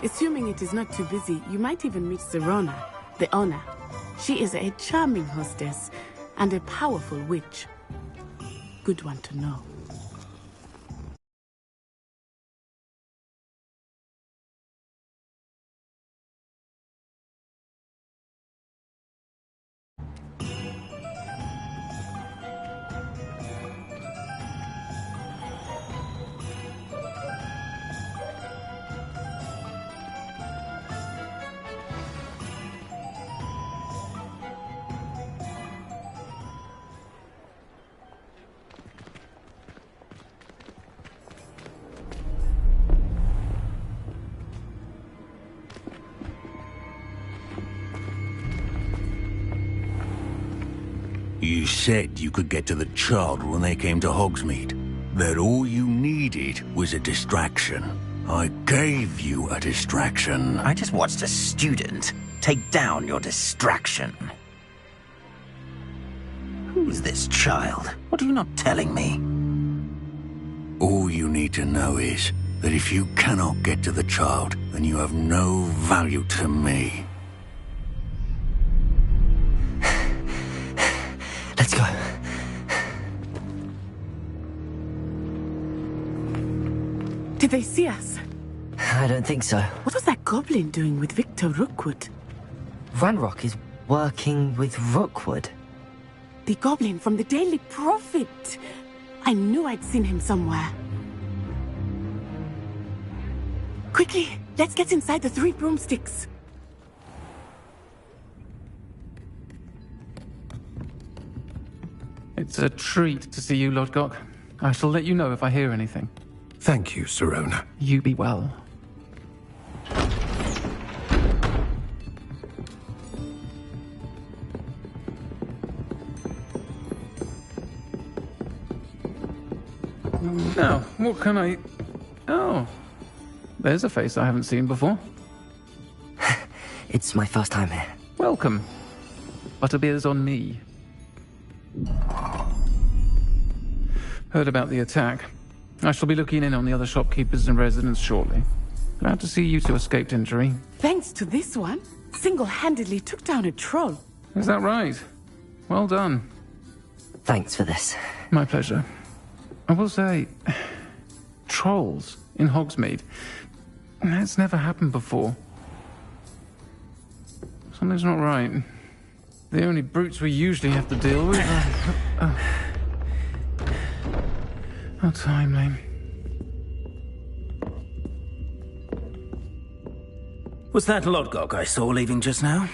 Assuming it is not too busy, you might even meet Sirona, the owner. She is a charming hostess and a powerful witch. Good one to know. You said you could get to the child when they came to Hogsmeade. That all you needed was a distraction. I gave you a distraction. I just watched a student take down your distraction. Who's this child? What are you not telling me? All you need to know is that if you cannot get to the child, then you have no value to me. Let's go. Did they see us? I don't think so. What was that goblin doing with Victor Rookwood? Ranrock is working with Rookwood. The goblin from the Daily Prophet. I knew I'd seen him somewhere. Quickly, let's get inside the 3 broomsticks. It's a treat to see you, Lodgok. I shall let you know if I hear anything. Thank you, Sirona. You be well. Now, what can I... Oh, there's a face I haven't seen before. It's my first time here. Welcome. Butterbeer's on me. Heard about the attack. I shall be looking in on the other shopkeepers and residents shortly. Glad to see you two escaped injury. Thanks to this one, single-handedly took down a troll. Is that right? Well done. Thanks for this. My pleasure. I will say, trolls in Hogsmeade. That's never happened before. Something's not right. The only brutes we usually have to deal with are... How timely. Was that Lodgok I saw leaving just now?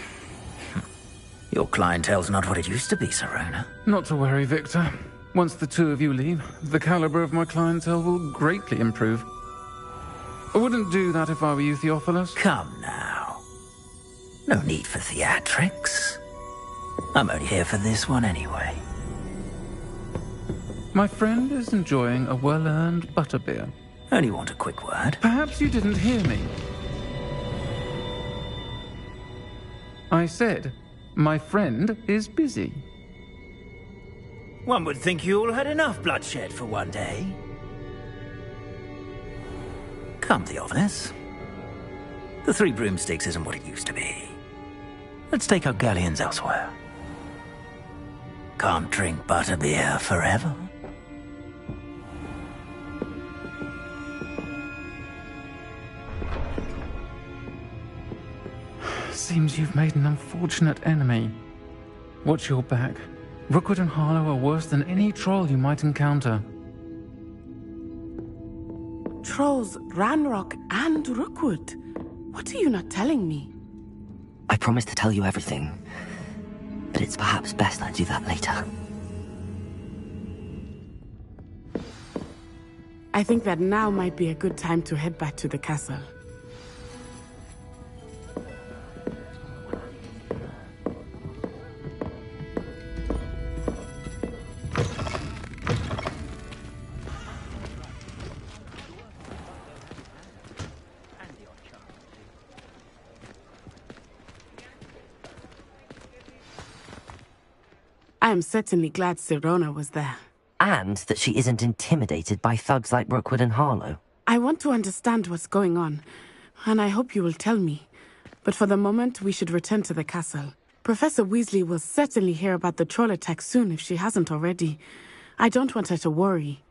Your clientele's not what it used to be, Sirona. Not to worry, Victor. Once the two of you leave, the caliber of my clientele will greatly improve. I wouldn't do that if I were you, Theophilus. Come now. No need for theatrics. I'm only here for this one anyway. My friend is enjoying a well-earned butterbeer. Only want a quick word. Perhaps you didn't hear me. I said, my friend is busy. One would think you all had enough bloodshed for one day. Come, Theophilus. The 3 broomsticks isn't what it used to be. Let's take our galleons elsewhere. Can't drink butterbeer forever. Seems you've made an unfortunate enemy. Watch your back. Rookwood and Harlow are worse than any troll you might encounter. Trolls, Ranrock, and Rookwood. What are you not telling me? I promised to tell you everything, but it's perhaps best I do that later. I think that now might be a good time to head back to the castle. I am certainly glad Sirona was there. And that she isn't intimidated by thugs like Rookwood and Harlow. I want to understand what's going on. and I hope you will tell me. But for the moment, we should return to the castle. Professor Weasley will certainly hear about the troll attack soon if she hasn't already. I don't want her to worry.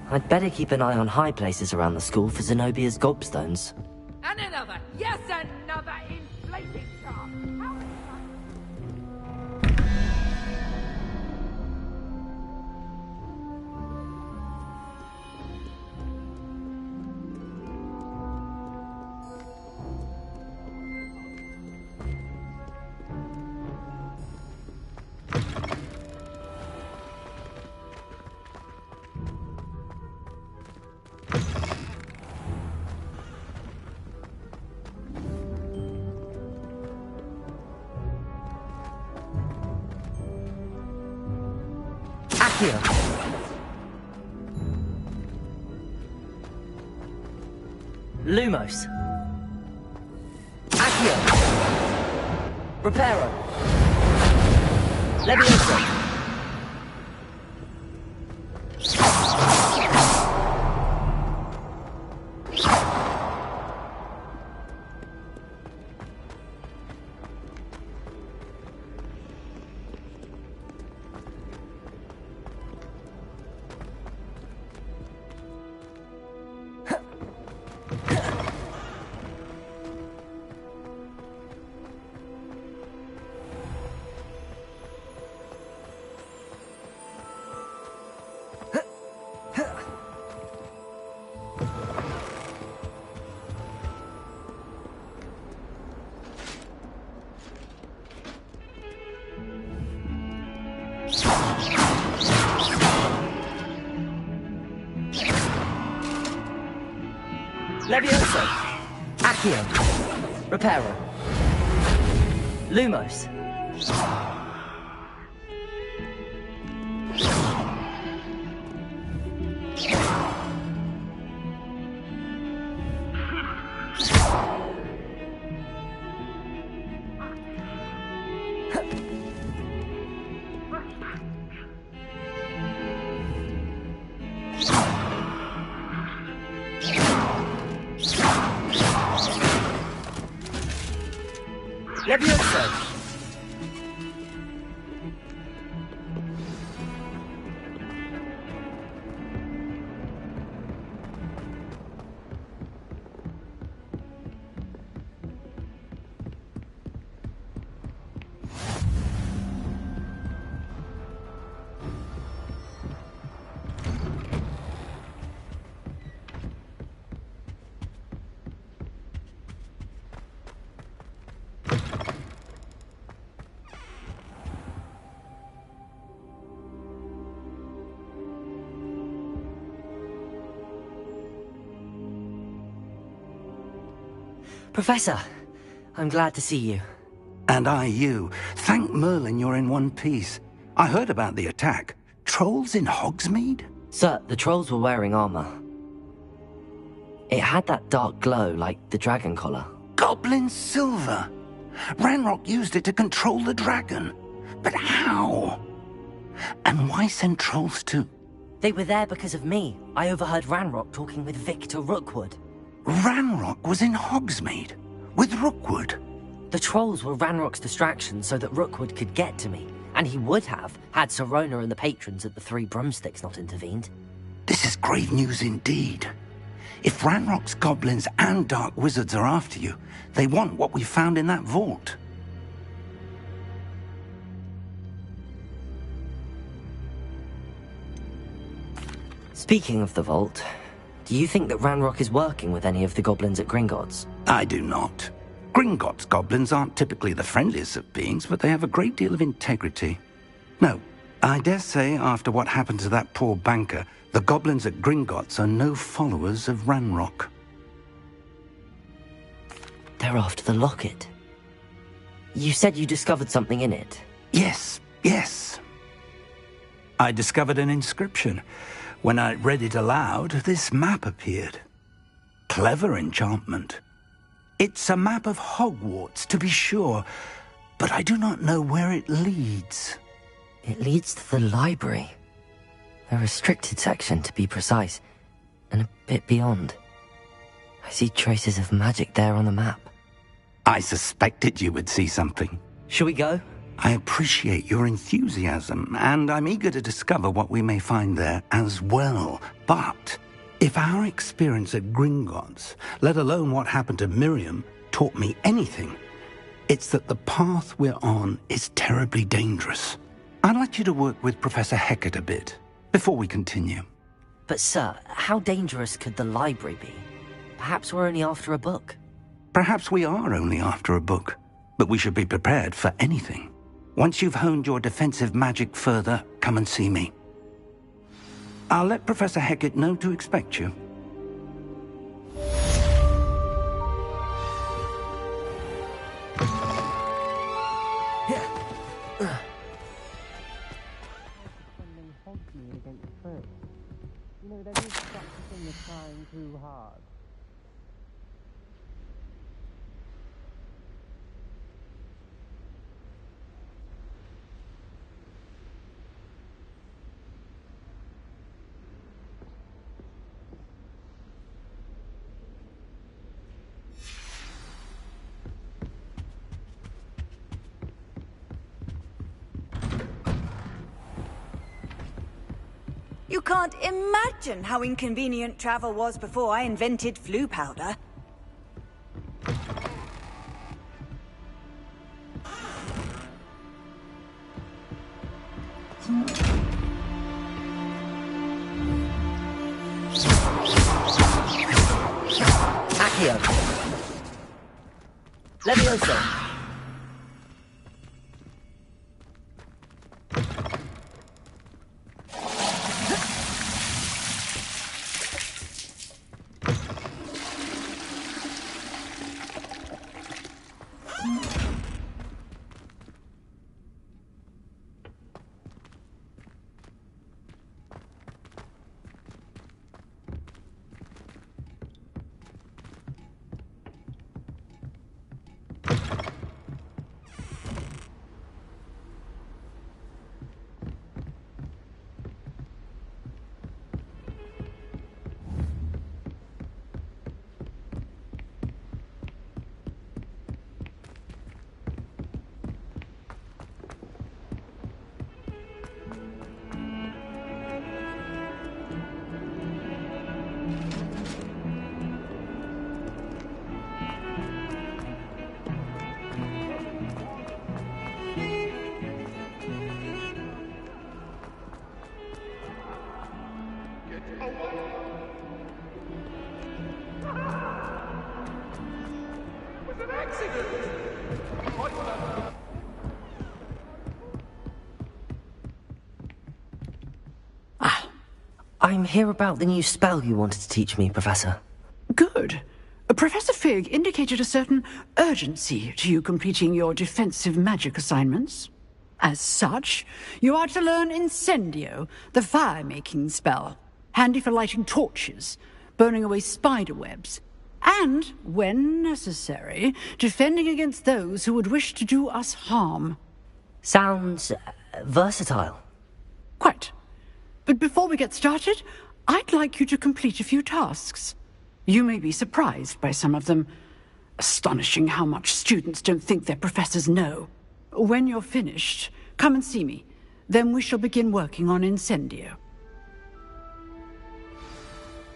I'd better keep an eye on high places around the school for Zenobia's gobstones. And another, yes, another inflating car. Here. Lumos. Reparo. Levioso. Levioso. Accio. Reparo. Lumos. Levioso. Professor, I'm glad to see you. And I you. Thank Merlin you're in one piece. I heard about the attack. Trolls in Hogsmeade? Sir, the trolls were wearing armor. It had that dark glow like the dragon collar. Goblin silver. Ranrock used it to control the dragon. But how? And why send trolls too? They were there because of me. I overheard Ranrock talking with Victor Rookwood. Ranrock was in Hogsmeade with Rookwood. The trolls were Ranrock's distraction so that Rookwood could get to me. And he would have, had Sirona and the patrons at the Three Broomsticks not intervened. This is grave news indeed. If Ranrock's goblins and dark wizards are after you, they want what we found in that vault. Speaking of the vault, do you think that Ranrock is working with any of the goblins at Gringotts? I do not. Gringotts goblins aren't typically the friendliest of beings, but they have a great deal of integrity. No, I dare say after what happened to that poor banker, the goblins at Gringotts are no followers of Ranrock. They're after the locket. You said you discovered something in it. Yes. I discovered an inscription. When I read it aloud, this map appeared. Clever enchantment. It's a map of Hogwarts, to be sure, but I do not know where it leads. It leads to the library. A restricted section, to be precise, and a bit beyond. I see traces of magic there on the map. I suspected you would see something. Shall we go? I appreciate your enthusiasm, and I'm eager to discover what we may find there as well. But if our experience at Gringotts, let alone what happened to Miriam, taught me anything, it's that the path we're on is terribly dangerous. I'd like you to work with Professor Hecat a bit before we continue. But sir, how dangerous could the library be? Perhaps we're only after a book. Perhaps we are only after a book, but we should be prepared for anything. Once you've honed your defensive magic further, come and see me. I'll let Professor Hecat know to expect you. You can't imagine how inconvenient travel was before I invented flu powder. Accio. Levioso. I'm here about the new spell you wanted to teach me, Professor. Good. Professor Fig indicated a certain urgency to you completing your defensive magic assignments. As such, you are to learn Incendio, the fire-making spell, handy for lighting torches, burning away spider webs, and, when necessary, defending against those who would wish to do us harm. Sounds versatile. Quite. But before we get started, I'd like you to complete a few tasks. You may be surprised by some of them. Astonishing how much students don't think their professors know. When you're finished, come and see me. Then we shall begin working on Incendio.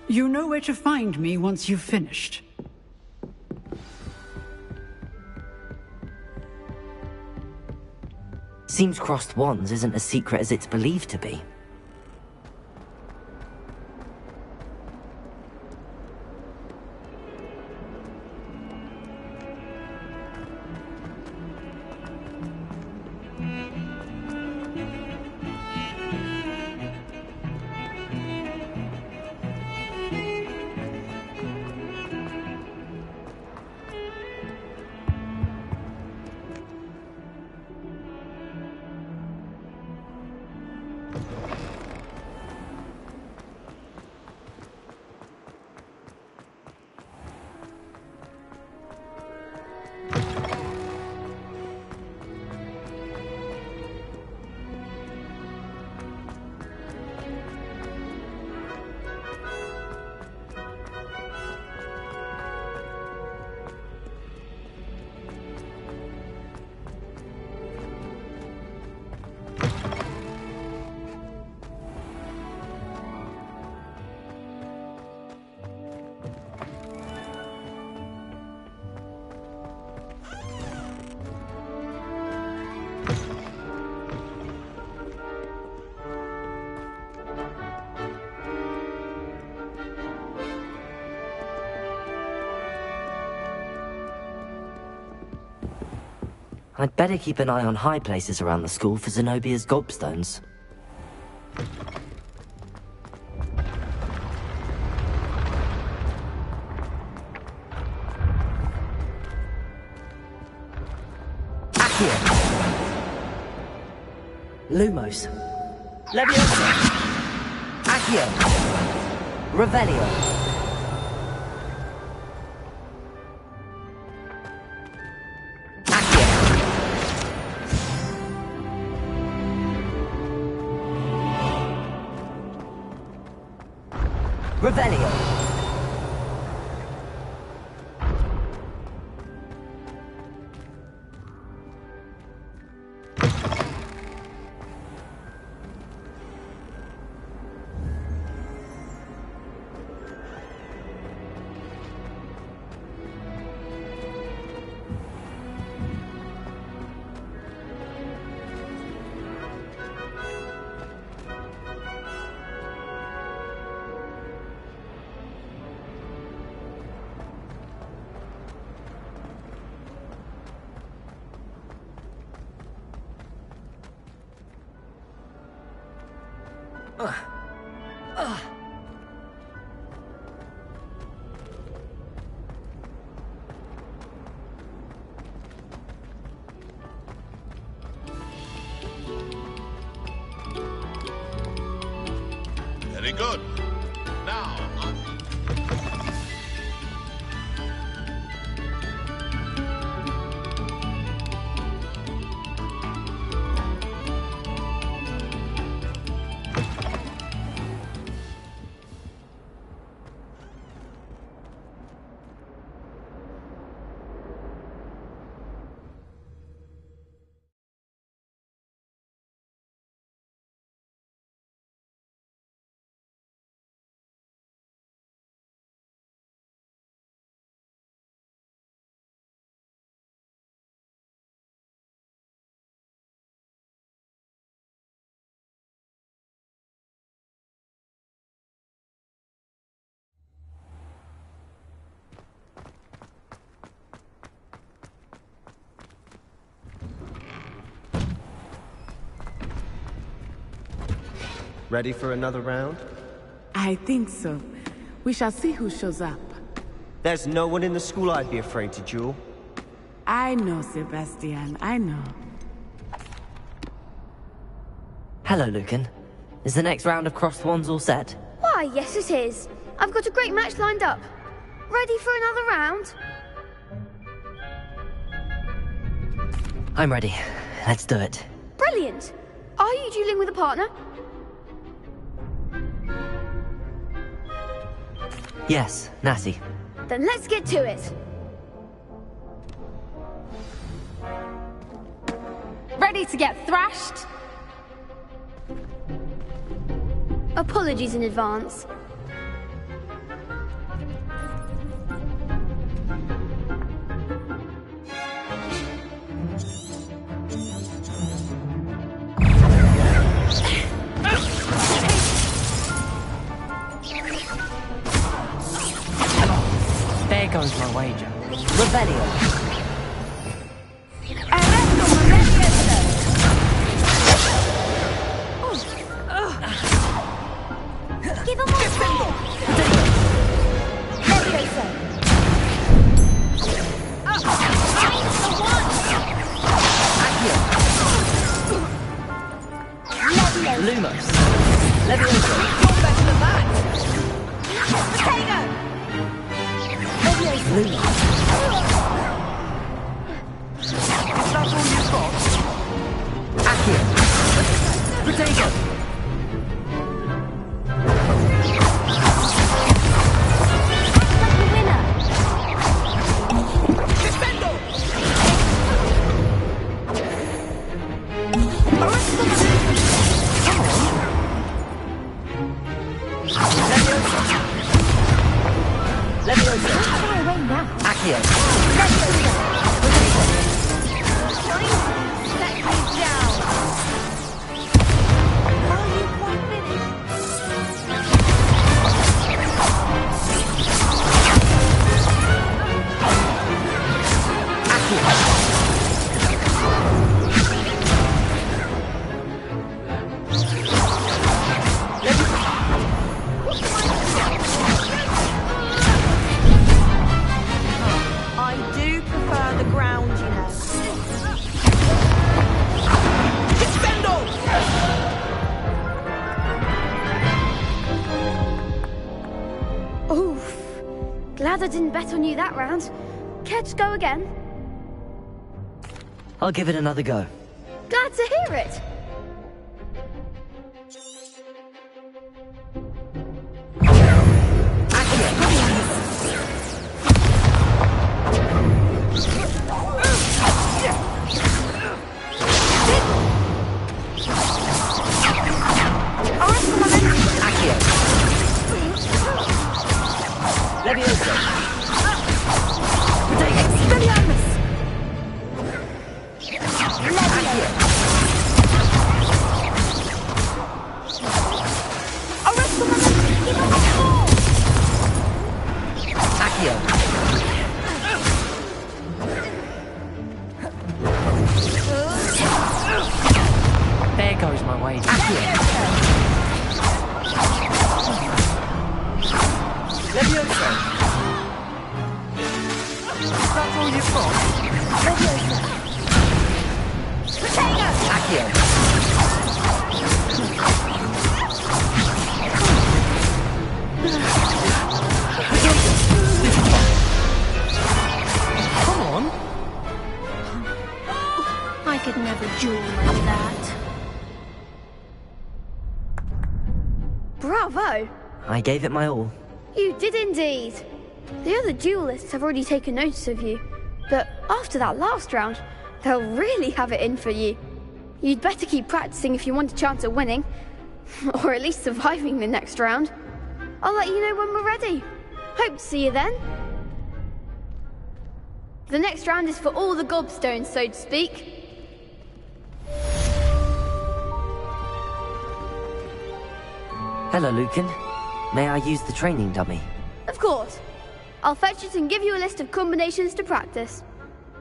You know where to find me once you've finished. Seems crossed wands isn't as secret as it's believed to be. I'd better keep an eye on high places around the school for Zenobia's gobstones. Accio! Lumos! Leviosa! Accio! Revelio! Revelio. Very good. Now, Ready for another round? I think so. We shall see who shows up. There's no one in the school I'd be afraid to duel. I know, Sebastian, I know. Hello, Lucan. Is the next round of Crossed Wands all set? Why, yes it is. I've got a great match lined up. Ready for another round? I'm ready. Let's do it. Brilliant. Are you dueling with a partner? Yes, Natty. Then let's get to it. Ready to get thrashed? Apologies in advance. There goes my wager. Revelio. Give him more. Leviosa. Lumos. Leviosa. You're better than that. Potato. Lumos. Is that all you've got? Accio. Potato. Glad I didn't bet on you that round. Care to go again? I'll give it another go. Glad to hear it. There goes my wager. Bravo! I gave it my all. You did indeed. The other duelists have already taken notice of you, but after that last round, they'll really have it in for you. You'd better keep practicing if you want a chance at winning, or at least surviving the next round. I'll let you know when we're ready. Hope to see you then. The next round is for all the gobstones, so to speak. Hello, Lucan. May I use the training dummy? Of course. I'll fetch it and give you a list of combinations to practice.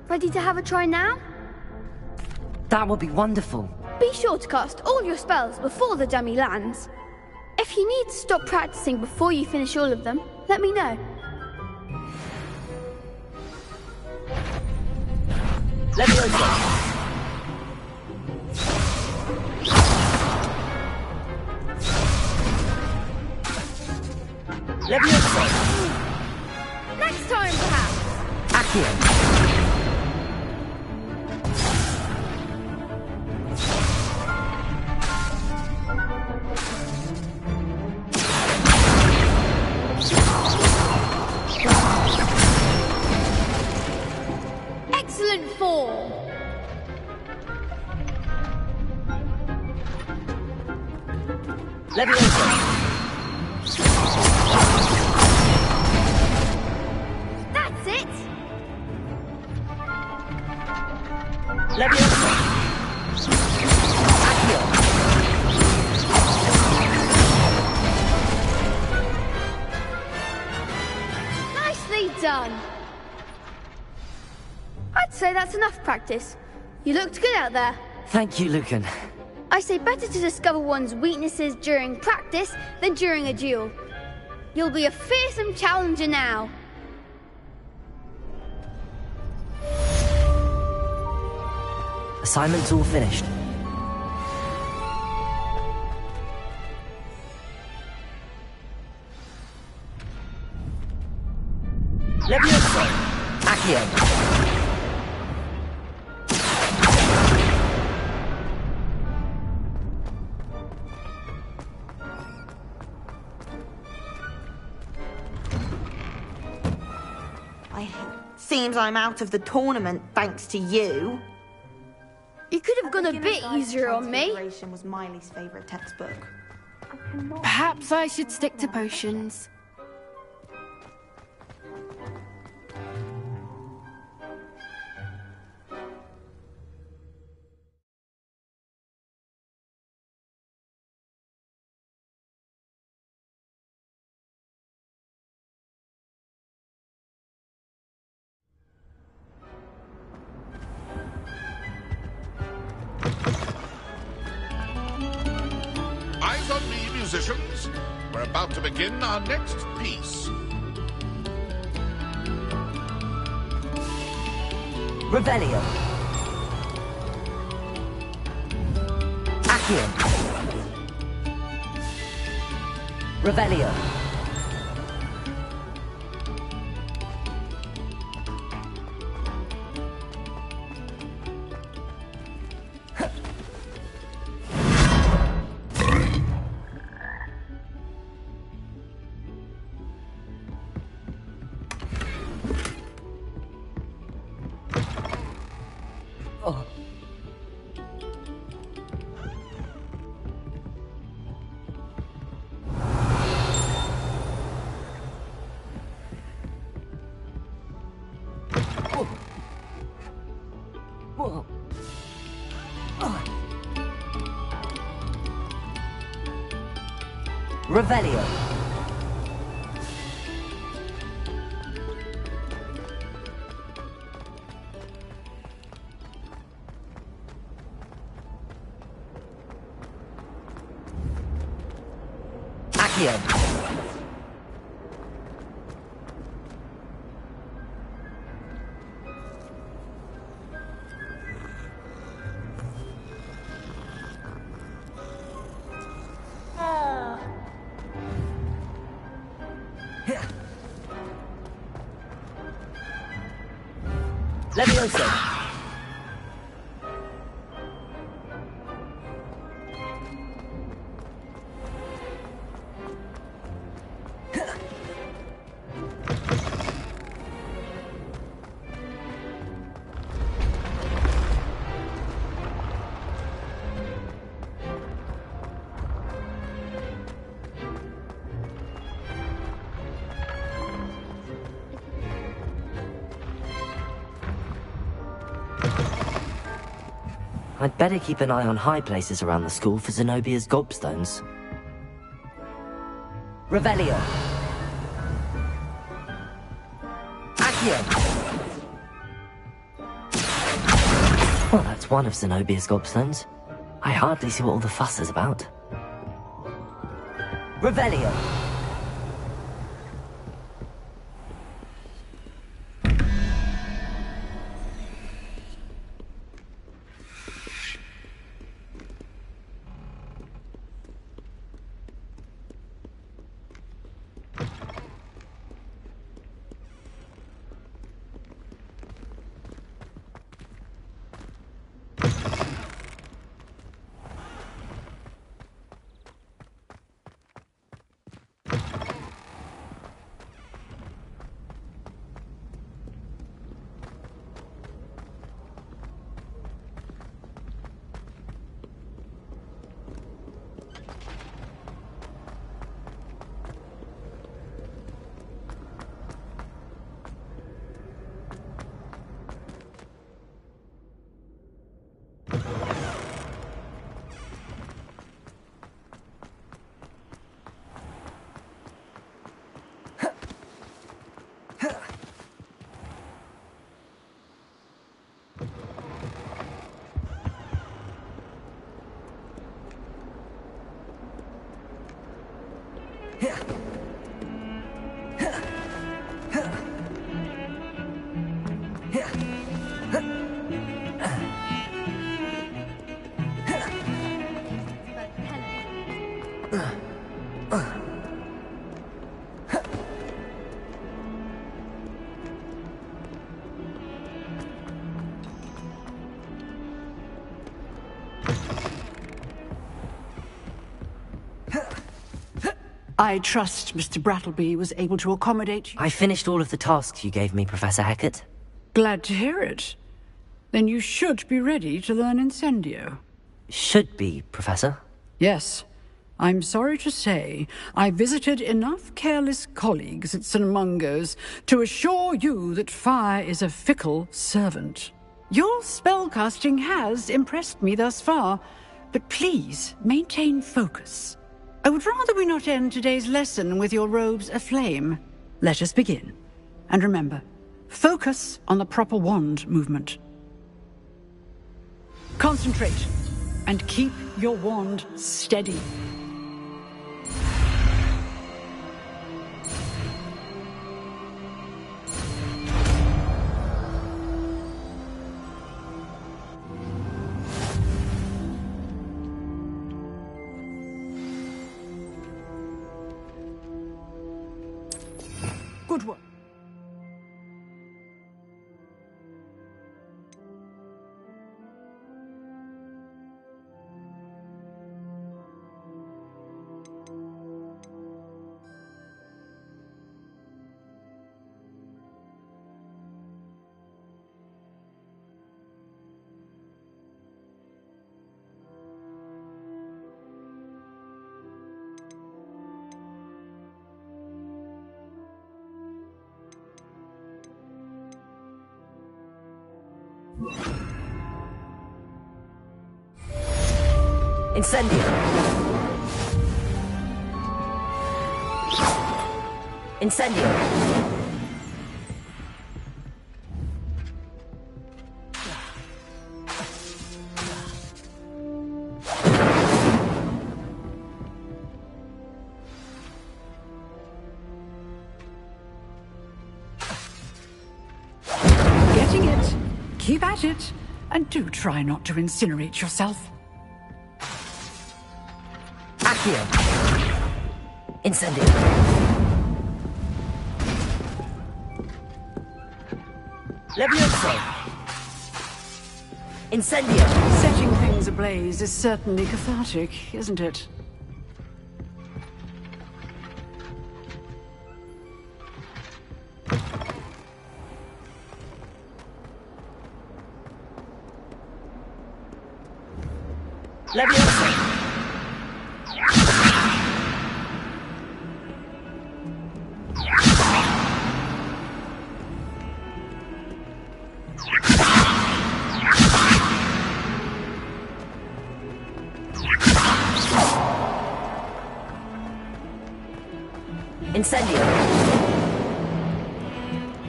Ready to have a try now? That would be wonderful. Be sure to cast all your spells before the dummy lands. If you need to stop practicing before you finish all of them, let me know. Leviosa! Leviosa! Next time, perhaps! Accio! Excellent form! Leviosa! That's it! Leviosa! Accio! Nicely done! I'd say that's enough practice. You looked good out there. Thank you, Lucan. I say better to discover one's weaknesses during practice than during a duel. You'll be a fearsome challenger now. Assignment's all finished. Leviosa! Accio! Seems I'm out of the tournament thanks to you. You could have gone a bit easier on me. Was Miley's favorite textbook. Perhaps I should stick to potions. Eyes on me, musicians. We're about to begin our next piece. Revelio. Accio. Revelio. Oh. Whoa. Revelio. Accio. Leviosa. I'd better keep an eye on high places around the school for Zenobia's gobstones. Revelio. Accio. Well, that's one of Zenobia's gobstones. I hardly see what all the fuss is about. Revelio. I trust Mr. Brattleby was able to accommodate you. I finished all of the tasks you gave me, Professor Hackett. Glad to hear it. Then you should be ready to learn Incendio. Should be, Professor. Yes. I'm sorry to say, I visited enough careless colleagues at St. Mungo's to assure you that fire is a fickle servant. Your spellcasting has impressed me thus far, but please maintain focus. I would rather we not end today's lesson with your robes aflame. Let us begin. And remember, focus on the proper wand movement. Concentrate, and keep your wand steady. Good work. Incendio! Incendio! Getting it. Keep at it. And do try not to incinerate yourself. Accio! Incendio! Levioso! Incendio! Setting things ablaze is certainly cathartic, isn't it? Levioso! Incendio!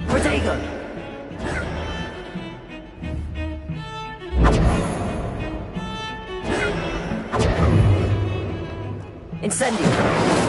Protego! Incendio!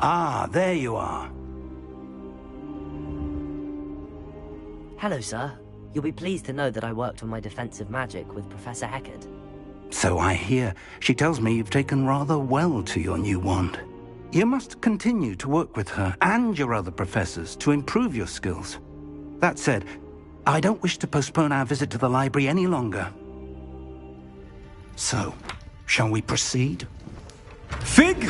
Ah, there you are. Hello, sir. You'll be pleased to know that I worked on my defensive magic with Professor Heckard. So I hear. She tells me you've taken rather well to your new wand. You must continue to work with her and your other professors to improve your skills. That said, I don't wish to postpone our visit to the library any longer. So, shall we proceed? Fig!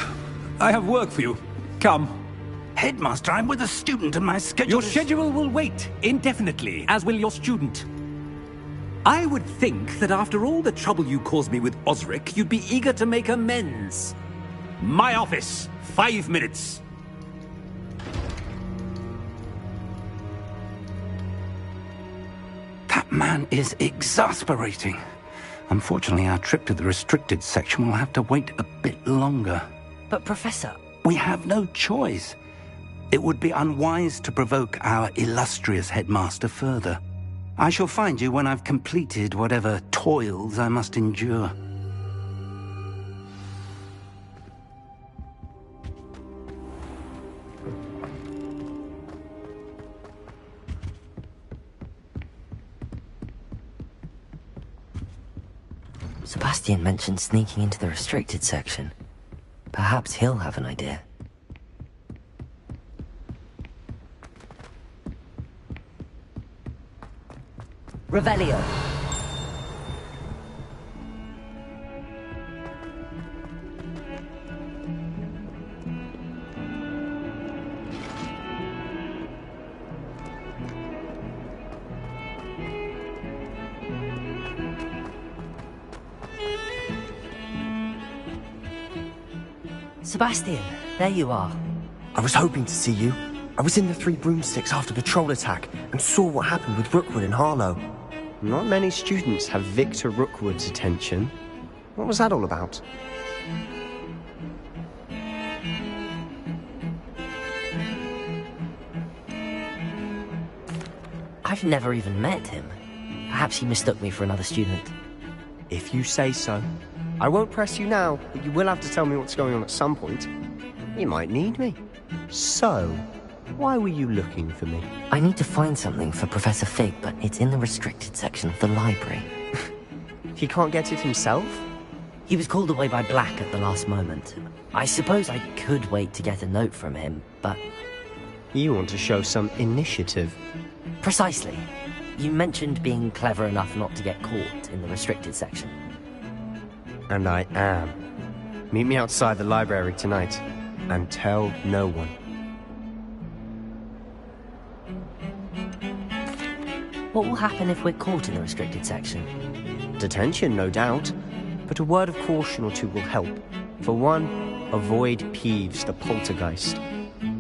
I have work for you. Come. Headmaster, I'm with a student and my schedule Your schedule will wait indefinitely, as will your student. I would think that after all the trouble you caused me with Osric, you'd be eager to make amends. My office, 5 minutes. That man is exasperating. Unfortunately, our trip to the restricted section will have to wait a bit longer. But, Professor... We have no choice. It would be unwise to provoke our illustrious headmaster further. I shall find you when I've completed whatever toils I must endure. Sebastian mentioned sneaking into the restricted section. Perhaps he'll have an idea. Revelio. Sebastian, there you are. I was hoping to see you. I was in the Three Broomsticks after the troll attack and saw what happened with Rookwood and Harlow. Not many students have Victor Rookwood's attention. What was that all about? I've never even met him. Perhaps he mistook me for another student. If you say so. I won't press you now, but you will have to tell me what's going on at some point. You might need me. So, why were you looking for me? I need to find something for Professor Fig, but it's in the restricted section of the library. He can't get it himself? He was called away by Black at the last moment. I suppose I could wait to get a note from him, but... You want to show some initiative. Precisely. You mentioned being clever enough not to get caught in the restricted section. And I am. Meet me outside the library tonight, and tell no one. What will happen if we're caught in the restricted section? Detention, no doubt. But a word of caution or two will help. For one, avoid Peeves, the poltergeist.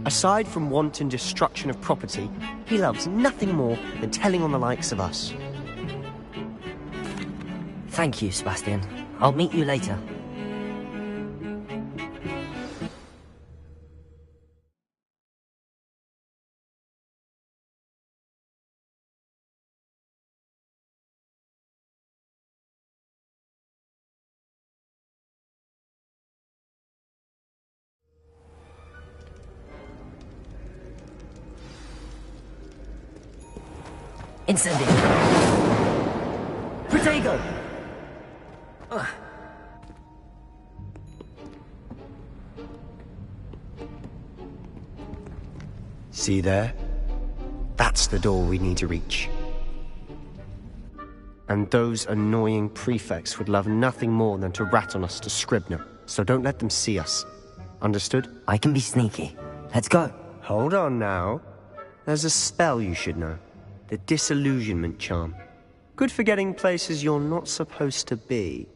Aside from wanton destruction of property, he loves nothing more than telling on the likes of us. Thank you, Sebastian. I'll meet you later. Incendio! Protego! See there? That's the door we need to reach. And those annoying prefects would love nothing more than to rat on us to Scribner, so don't let them see us. Understood? I can be sneaky. Let's go. Hold on now. There's a spell you should know. The Disillusionment Charm. Good for getting places you're not supposed to be.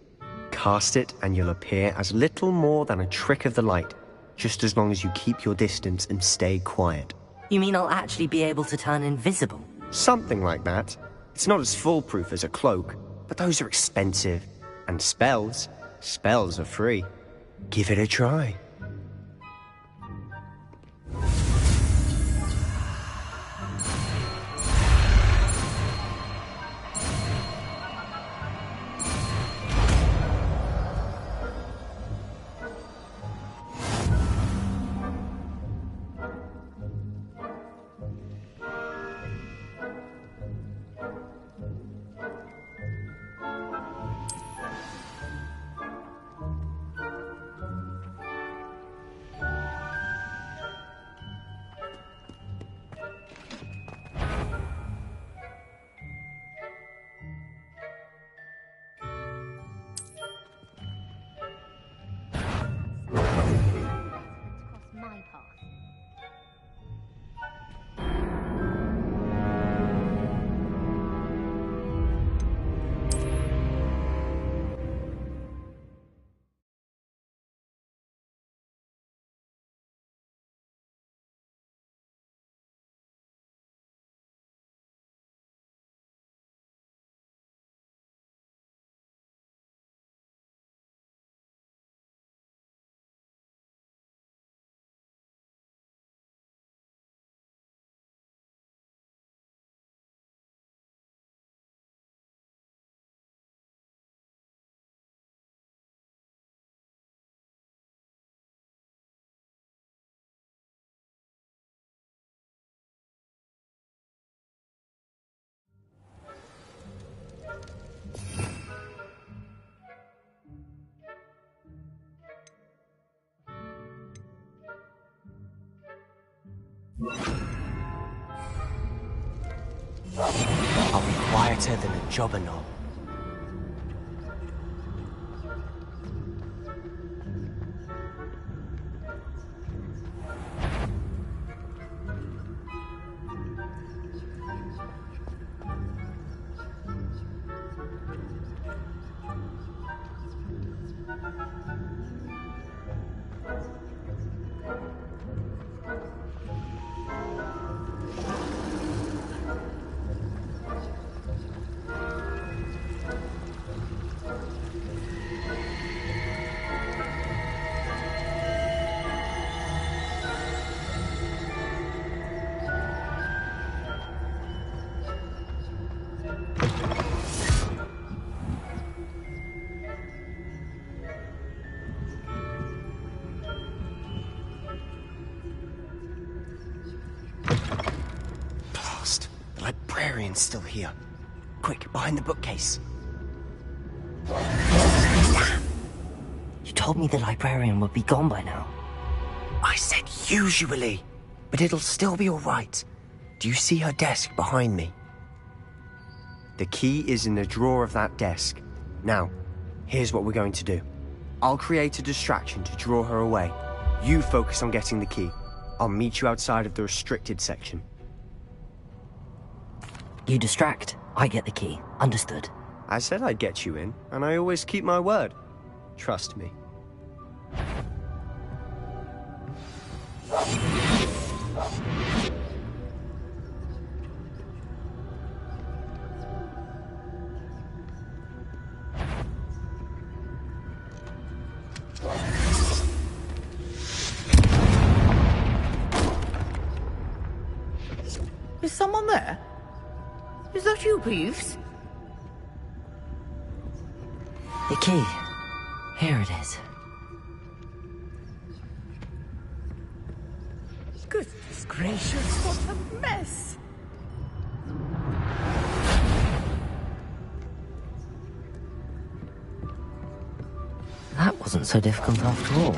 Cast it and you'll appear as little more than a trick of the light, just as long as you keep your distance and stay quiet. You mean I'll actually be able to turn invisible? Something like that. It's not as foolproof as a cloak, but those are expensive. And spells are free. Give it a try. I'll be quieter than a jobberknoll. Librarian's still here. Quick, behind the bookcase. Damn! You told me the librarian would be gone by now. I said usually, but it'll still be all right. Do you see her desk behind me? The key is in the drawer of that desk. Now, here's what we're going to do. I'll create a distraction to draw her away. You focus on getting the key. I'll meet you outside of the restricted section. You distract, I get the key. Understood. I said I'd get you in, and I always keep my word. Trust me. Is someone there? Is that you, Peeves? The key. Here it is. Goodness gracious, what a mess! That wasn't so difficult after all.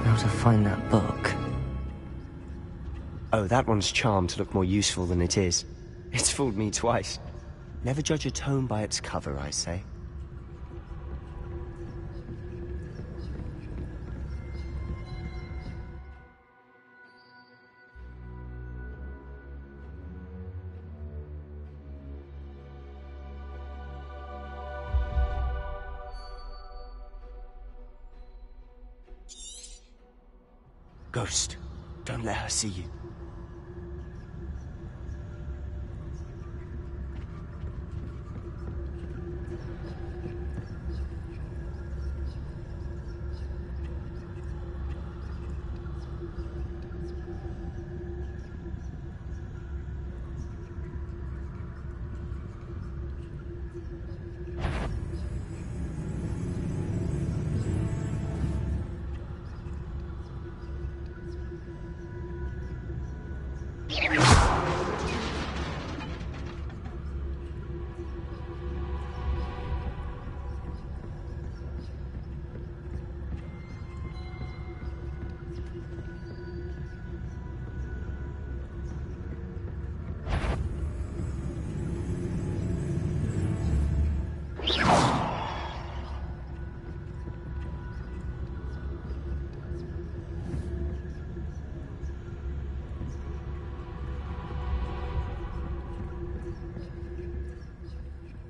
Now to find that book. Oh, that one's charmed to look more useful than it is. It's fooled me twice. Never judge a tome by its cover, I say. Ghost, don't let her see you.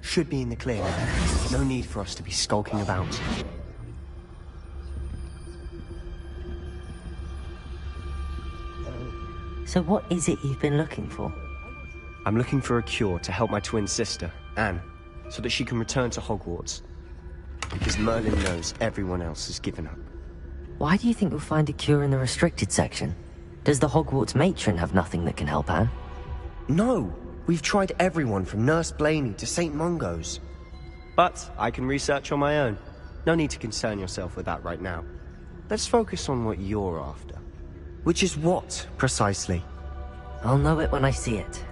Should be in the clear now. No need for us to be skulking about. So what is it you've been looking for? I'm looking for a cure to help my twin sister, Anne, so that she can return to Hogwarts. Because Merlin knows everyone else has given up. Why do you think you'll find a cure in the restricted section? Does the Hogwarts matron have nothing that can help Anne? No! We've tried everyone from Nurse Blaney to St. Mungo's. But I can research on my own. No need to concern yourself with that right now. Let's focus on what you're after. Which is what, precisely? I'll know it when I see it.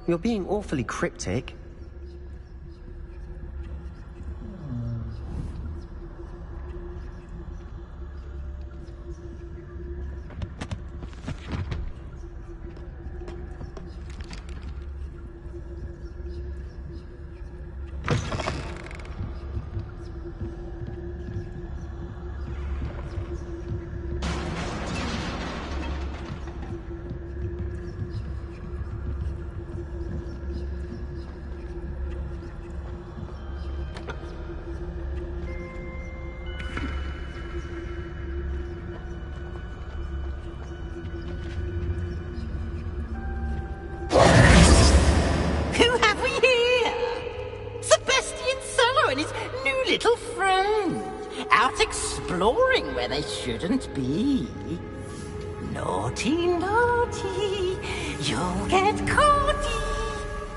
You're being awfully cryptic. They shouldn't be. Naughty, naughty, you'll get caughty.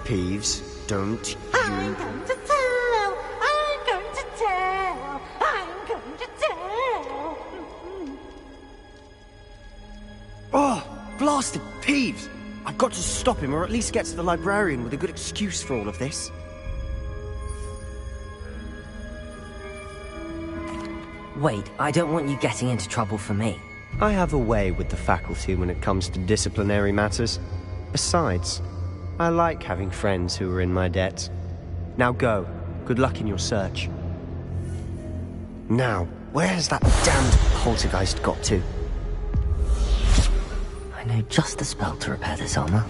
Peeves, don't you... I'm going to tell, I'm going to tell, I'm going to tell. Oh, blasted Peeves! I've got to stop him, or at least get to the librarian with a good excuse for all of this. Wait, I don't want you getting into trouble for me. I have a way with the faculty when it comes to disciplinary matters. Besides, I like having friends who are in my debt. Now go. Good luck in your search. Now, where has that damned poltergeist got to? I know just the spell to repair this armor.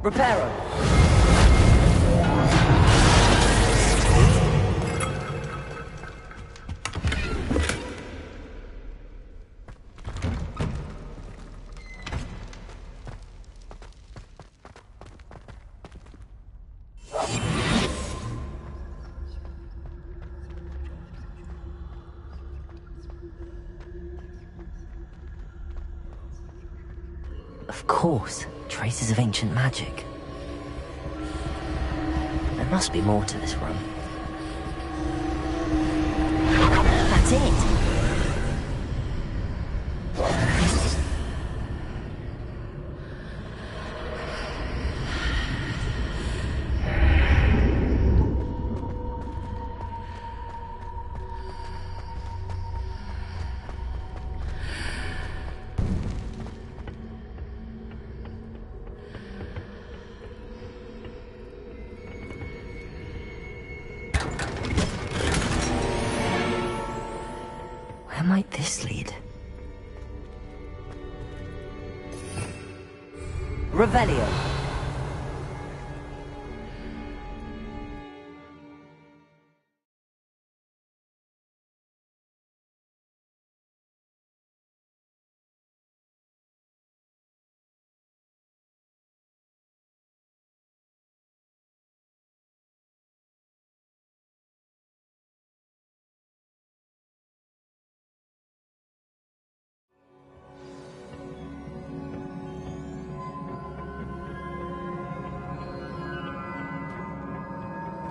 Reparo! Of course, traces of ancient magic. There must be more to this room. That's it! might this lead? Revelio.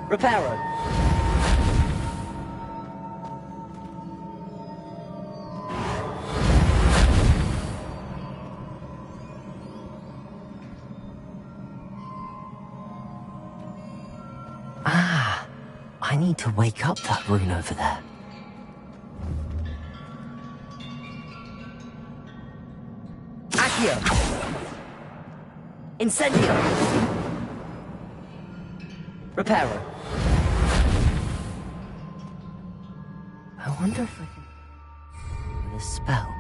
Reparo. Ah, I need to wake up that rune over there. Accio. Incendio. Reparo. I wonder if I can... with a spell.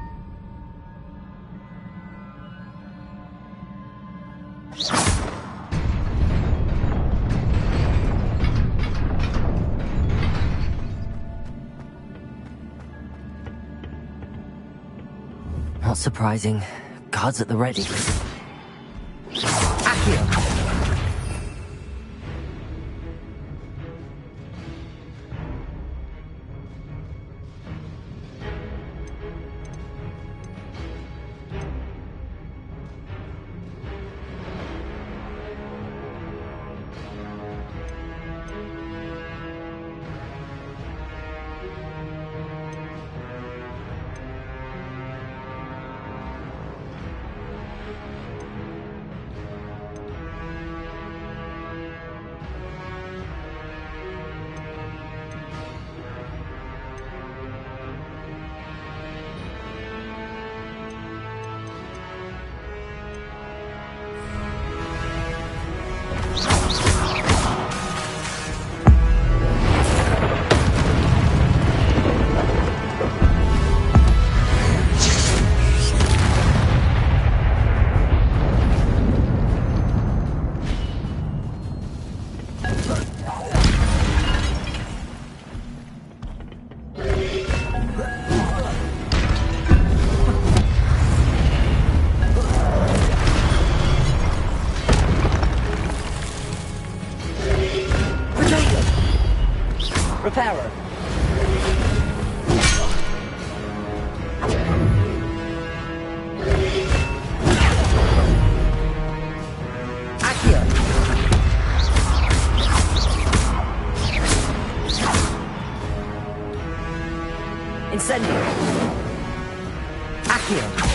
Not surprising. Guards at the ready. Accio. Reparo. Accio. Incendio. Accio.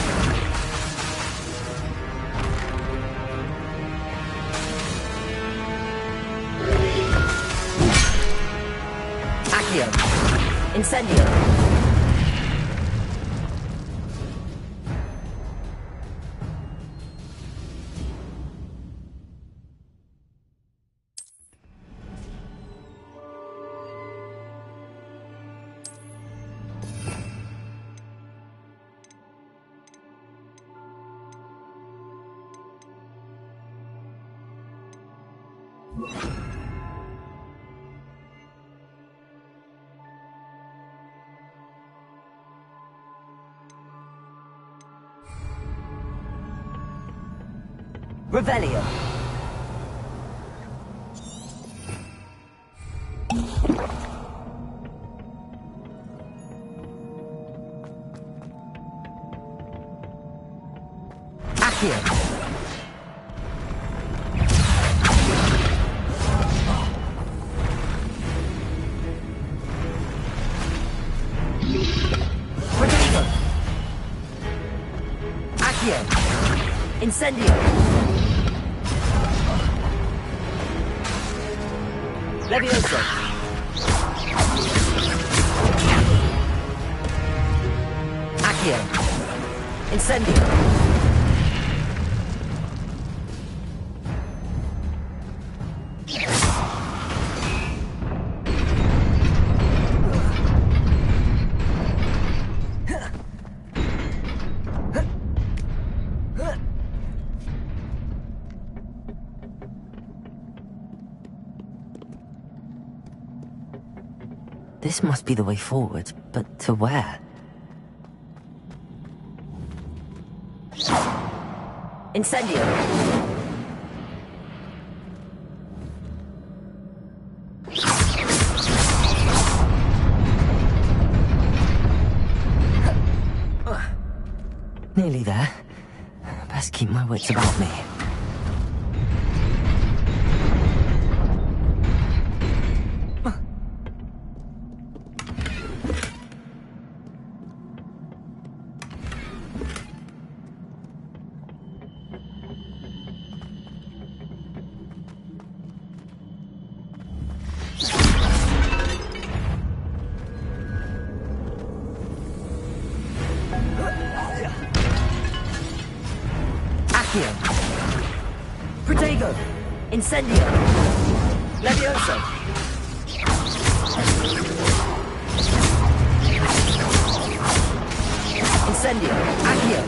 Incendio. Revelio. Accio. Protection. Accio. Incendio. Levioso. Accio. Incendio. This must be the way forward, but to where? Incendio! Nearly there. Best keep my wits about me. Protego! Incendio! Levioso! Incendio! Accio!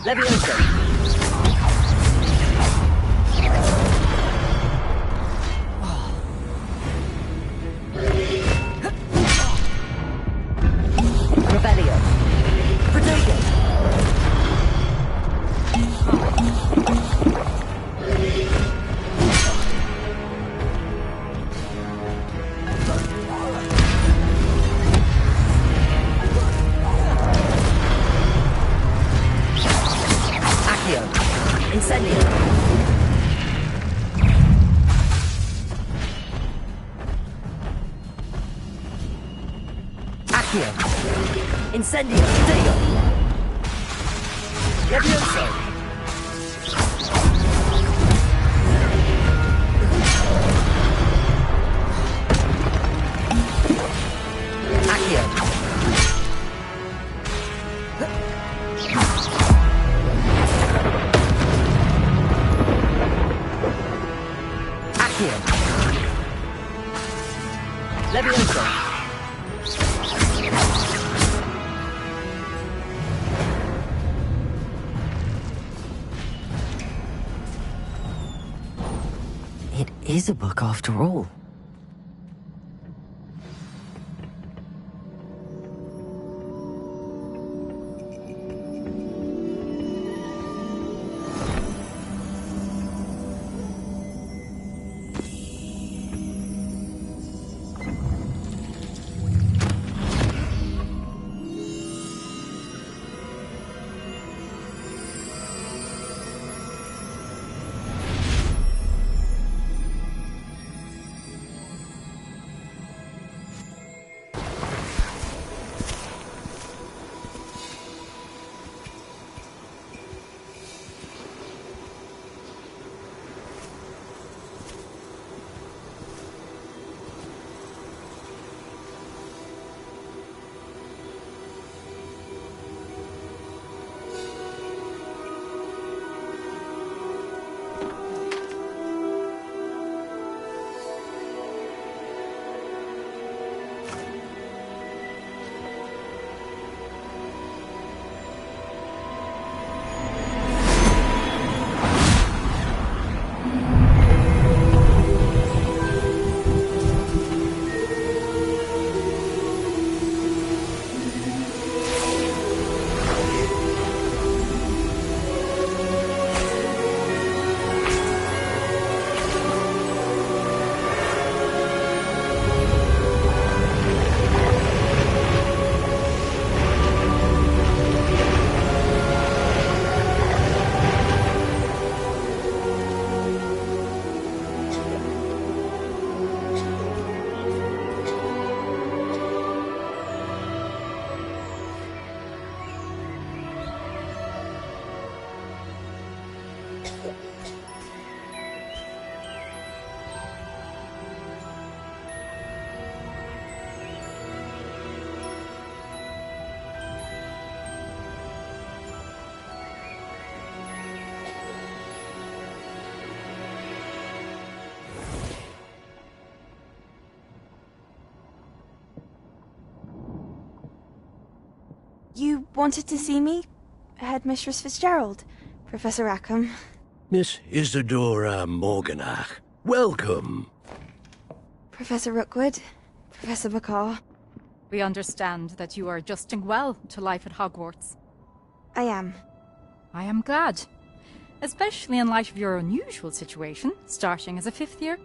Levioso! Incendio! Protego! Levioso! Accio! Accio! Levioso! It is a book after all. You wanted to see me? Headmistress Fitzgerald, Professor Rackham. Miss Isadora Morganach, welcome. Professor Rookwood, Professor McCaw. We understand that you are adjusting well to life at Hogwarts. I am. I am glad. Especially in light of your unusual situation, starting as a 5th year.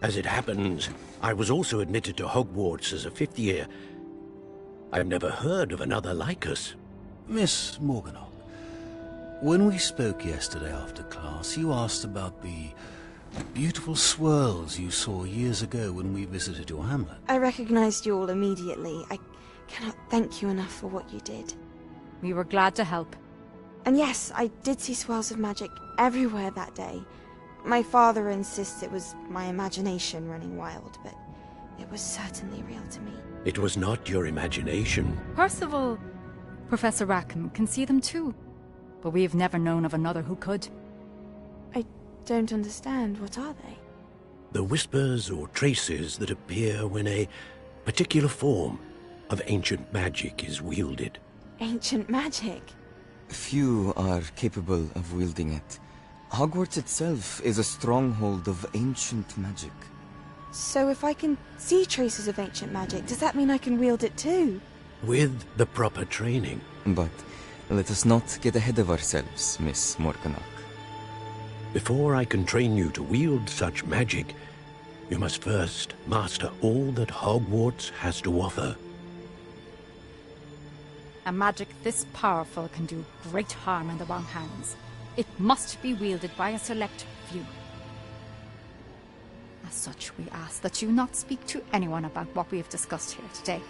As it happens, I was also admitted to Hogwarts as a 5th year. I've never heard of another like us. Miss Morganach, when we spoke yesterday after class, you asked about the beautiful swirls you saw years ago when we visited your hamlet. I recognized you all immediately. I cannot thank you enough for what you did. We were glad to help. And yes, I did see swirls of magic everywhere that day. My father insists it was my imagination running wild, but it was certainly real to me. It was not your imagination. Percival, Professor Rackham can see them too, but we have never known of another who could. I don't understand. What are they? The whispers or traces that appear when a particular form of ancient magic is wielded. Ancient magic? Few are capable of wielding it. Hogwarts itself is a stronghold of ancient magic. So if I can see traces of ancient magic, does that mean I can wield it too? With the proper training. But let us not get ahead of ourselves, Miss Morganach. Before I can train you to wield such magic, you must first master all that Hogwarts has to offer. A magic this powerful can do great harm in the wrong hands. It must be wielded by a select few. As such, we ask that you not speak to anyone about what we have discussed here today.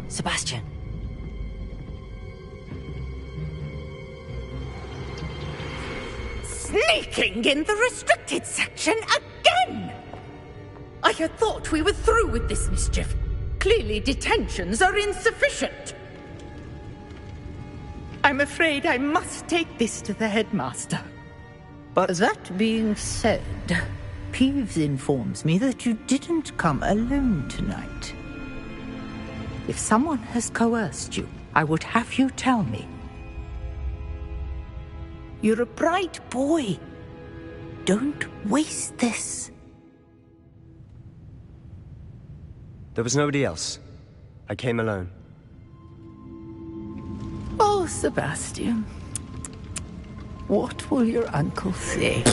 Sebastian. Sneaking in the restricted section again! I had thought we were through with this mischief. Clearly detentions are insufficient. I'm afraid I must take this to the headmaster. But that being said, Peeves informs me that you didn't come alone tonight. If someone has coerced you, I would have you tell me. You're a bright boy. Don't waste this. There was nobody else. I came alone. Oh, Sebastian. What will your uncle say?